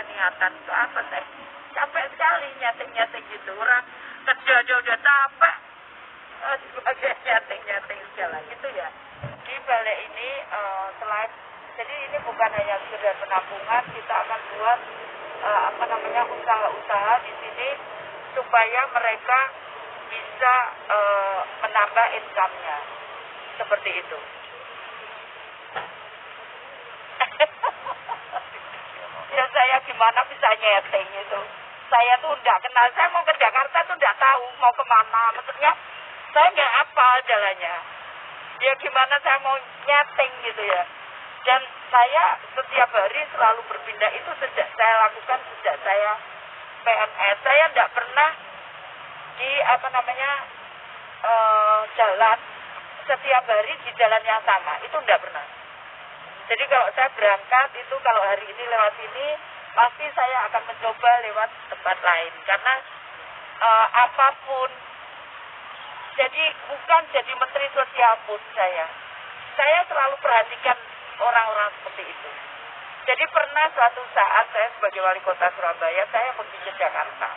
niatan itu apa, saya capek sekali nyeting gitu, orang kerja aja udah capek sebagai nyeting segala gitu ya. Di balik ini selain, jadi ini bukan hanya sekedar penampungan, kita akan buat usaha-usaha di sini supaya mereka bisa menambah income-nya seperti itu. Ya saya gimana bisa nyeting itu. Saya tuh enggak kenal, saya mau ke Jakarta tuh enggak tahu mau kemana. Maksudnya saya enggak hafal jalannya. Ya gimana saya mau nyeting gitu ya. Dan saya setiap hari selalu berpindah, itu sejak saya lakukan sejak saya PNS. Saya enggak pernah di jalan setiap hari di jalan yang sama, itu enggak pernah. Jadi kalau saya berangkat itu, kalau hari ini lewat sini, pasti saya akan mencoba lewat tempat lain. Karena apapun, jadi bukan jadi menteri sosial pun saya selalu perhatikan orang-orang seperti itu. Jadi pernah suatu saat saya sebagai wali kota Surabaya, saya pergi ke Jakarta.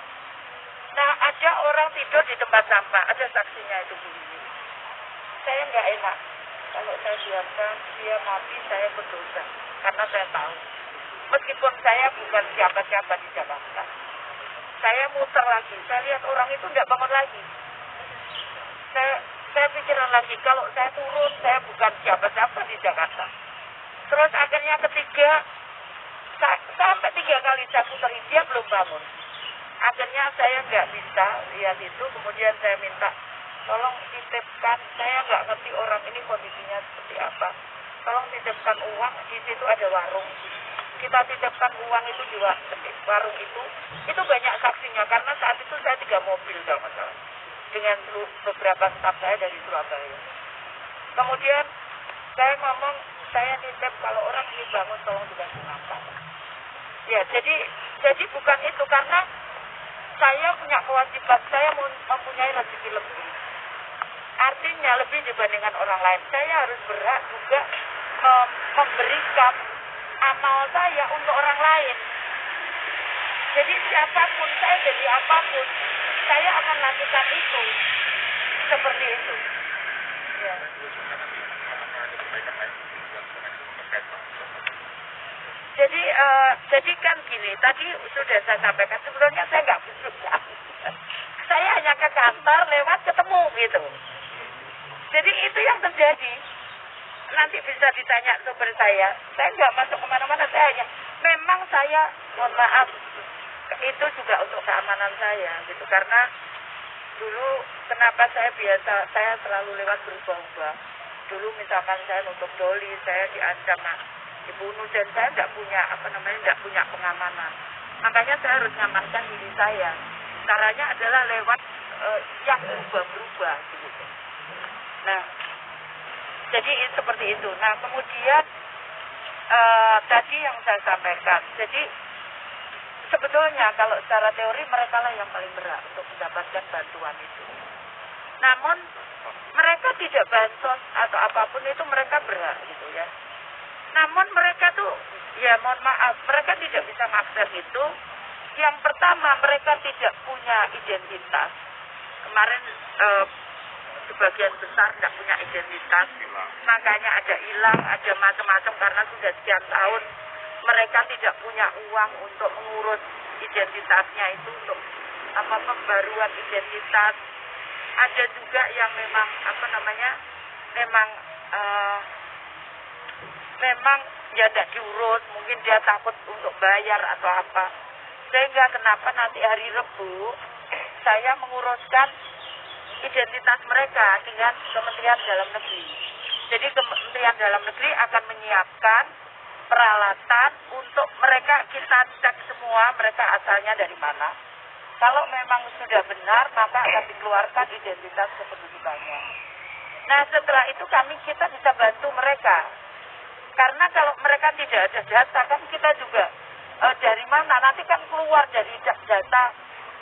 Nah ada orang tidur di tempat sampah, ada saksinya itu Bu. Saya nggak enak. Kalau saya biarkan dia mati, saya berdosa. Karena saya tahu, meskipun saya bukan siapa-siapa di Jakarta, saya muter lagi, saya lihat orang itu nggak bangun lagi. Saya pikiran lagi, kalau saya turun, saya bukan siapa-siapa di Jakarta. Terus akhirnya ketiga, sampai 3 kali saya puterin, dia belum bangun. Akhirnya saya nggak bisa lihat itu, kemudian saya minta, tolong titipkan, saya nggak ngerti orang ini kondisinya seperti apa. Tolong titipkan uang, di situ ada warung. Kita titipkan uang itu di warung itu banyak saksinya, karena saat itu saya 3 mobil kalau nggak salah, dengan beberapa staf saya dari Surabaya. Kemudian saya ngomong, saya nitip kalau orang ini bangun tolong dikasih makan. Ya, jadi bukan itu, karena saya punya kewajiban, saya mempunyai rezeki lebih. Artinya lebih dibandingkan orang lain. Saya harus berhak juga memberikan amal saya untuk orang lain. Jadi siapapun, saya jadi apapun, saya akan lakukan itu. Seperti itu. Ya. Jadi kan gini, tadi sudah saya sampaikan, sebelumnya saya nggak berusaha. Saya hanya ke kantor lewat ketemu gitu. Jadi itu yang terjadi. Nanti bisa ditanya sumber saya nggak masuk kemana-mana, memang saya, mohon maaf, itu juga untuk keamanan saya gitu. Karena dulu kenapa saya selalu lewat berubah-ubah. Dulu misalkan saya nutup doli, saya diancam dibunuh, dan saya nggak punya pengamanan. Makanya saya harus mengamankan diri saya. Caranya adalah lewat yang berubah-berubah gitu. Nah, jadi seperti itu. Nah, kemudian tadi yang saya sampaikan, jadi sebetulnya kalau secara teori mereka lah yang paling berhak untuk mendapatkan bantuan itu. Namun mereka tidak bansos atau apapun itu, mereka berhak gitu ya. Namun mereka tuh, ya mohon maaf, mereka tidak bisa mengakses itu. Yang pertama, mereka tidak punya identitas. Kemarin sebagian besar tidak punya identitas, makanya ada hilang, ada macam-macam, karena sudah sekian tahun mereka tidak punya uang untuk mengurus identitasnya itu, untuk pembaruan identitas. Ada juga yang memang memang ya tidak diurus, mungkin dia takut untuk bayar atau apa. Sehingga kenapa nanti hari Rebu saya menguruskan identitas mereka dengan Kementerian Dalam Negeri. Jadi Kementerian Dalam Negeri akan menyiapkan peralatan untuk mereka, kita cek semua mereka asalnya dari mana. Kalau memang sudah benar, maka akan dikeluarkan identitas kependudukannya. Nah setelah itu kita bisa bantu mereka. Karena kalau mereka tidak ada data, kan kita juga dari mana, nanti kan keluar dari data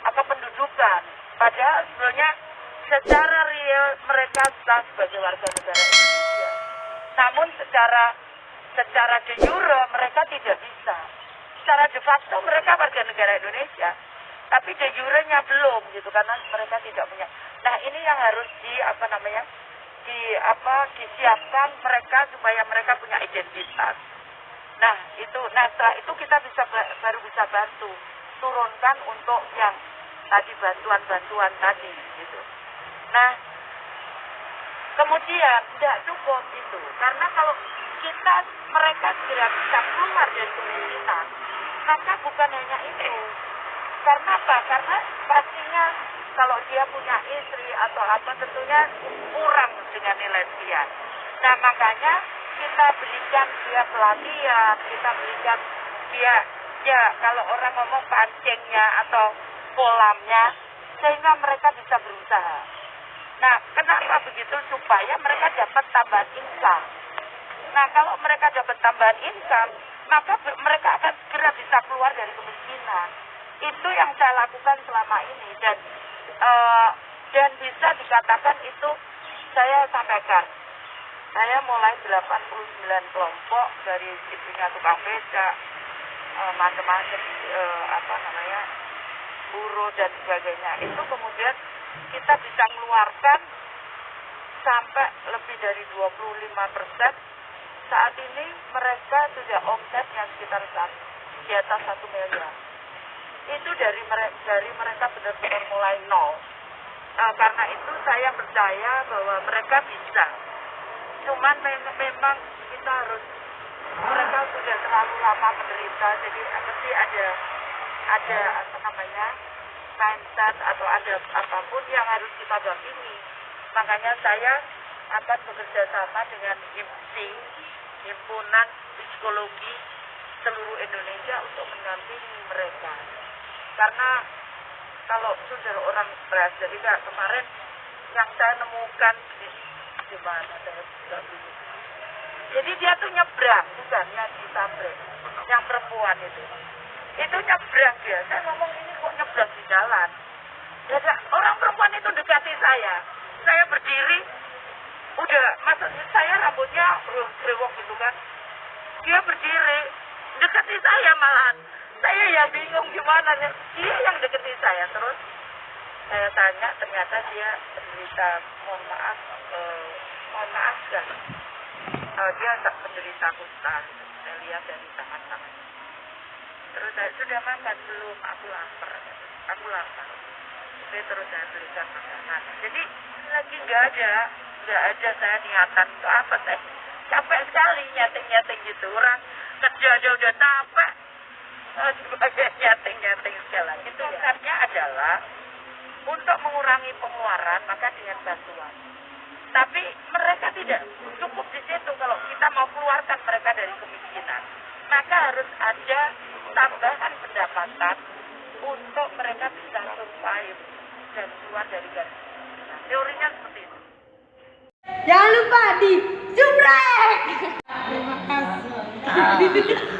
kependudukan. Padahal sebenarnya secara real mereka sah sebagai warga negara Indonesia. Namun secara de jure mereka tidak bisa. secara de facto mereka warga negara Indonesia, tapi de jure-nya belum gitu karena mereka tidak punya. Nah ini yang harus disiapkan mereka supaya mereka punya identitas. Nah setelah itu kita baru bisa bantu turunkan untuk yang tadi bantuan tadi gitu. Nah kemudian tidak cukup itu karena kalau mereka segera bisa keluar dari kemiskinan, maka bukan hanya itu. Karena apa? Karena pastinya kalau dia punya istri atau apa tentunya kurang dengan nilai sekian. Nah makanya kita berikan dia pelatihan, kita berikan dia kalau orang ngomong pancingnya atau kolamnya sehingga mereka bisa berusaha. Nah kenapa begitu? Supaya mereka dapat tambahan income. Nah kalau mereka dapat tambahan income, maka mereka akan segera bisa keluar dari kemiskinan. Itu yang saya lakukan selama ini dan bisa dikatakan itu saya sampaikan. Saya mulai 89 kelompok dari ibunya tukang becak, macam-macam buruh dan sebagainya. Itu kemudian kita bisa mengeluarkan sampai lebih dari 25%. Saat ini mereka sudah omsetnya sekitar di atas 1 miliar. Itu dari mereka benar-benar mulai nol. Karena itu saya percaya bahwa mereka bisa. Cuman memang kita mereka sudah terlalu lama menderita, jadi mesti ada mindset atau ada apapun yang harus kita dampingi. Makanya saya akan bekerja sama dengan HIPSI, Himpunan Psikologi Seluruh Indonesia, untuk mendampingi mereka. Karena kalau sudah orang stres, jadi kayak kemarin yang saya nemukan di mana saya tidak dulu. Jadi dia tuh nyebrang, bukan yang ditabrak, yang perempuan itu nyebrang dia. Saya ngomong ini kok nyebrang di jalan. Ya orang perempuan itu dekati saya berdiri, udah maksudnya saya rambutnya brewok gitu kan. Dia berdiri dekati saya malahan. Saya ya bingung gimana nih. Dia yang dekati saya. Terus saya tanya, ternyata dia penderita, mohon maaf kan. Dia penderita kusta. Saya lihat dari tangan-tangannya. Terus saya sudah makan belum? Aku lapar. Oke, terus saya belikan makanan. Jadi lagi nggak ada saya niatan untuk apa. Saya capek sekali nyating gitu. Orang kerja aja udah capek. Sebagai nyating segala. Itu sebenarnya adalah untuk mengurangi pengeluaran, maka dengan bantuan. Tapi mereka tidak cukup di situ. Kalau kita mau keluarkan mereka dari kemiskinan, maka harus ada tambahan pendapatan untuk mereka bisa survive dan keluar dari garis kemiskinan. Teorinya seperti itu. Jangan lupa di subrek. Terima kasih.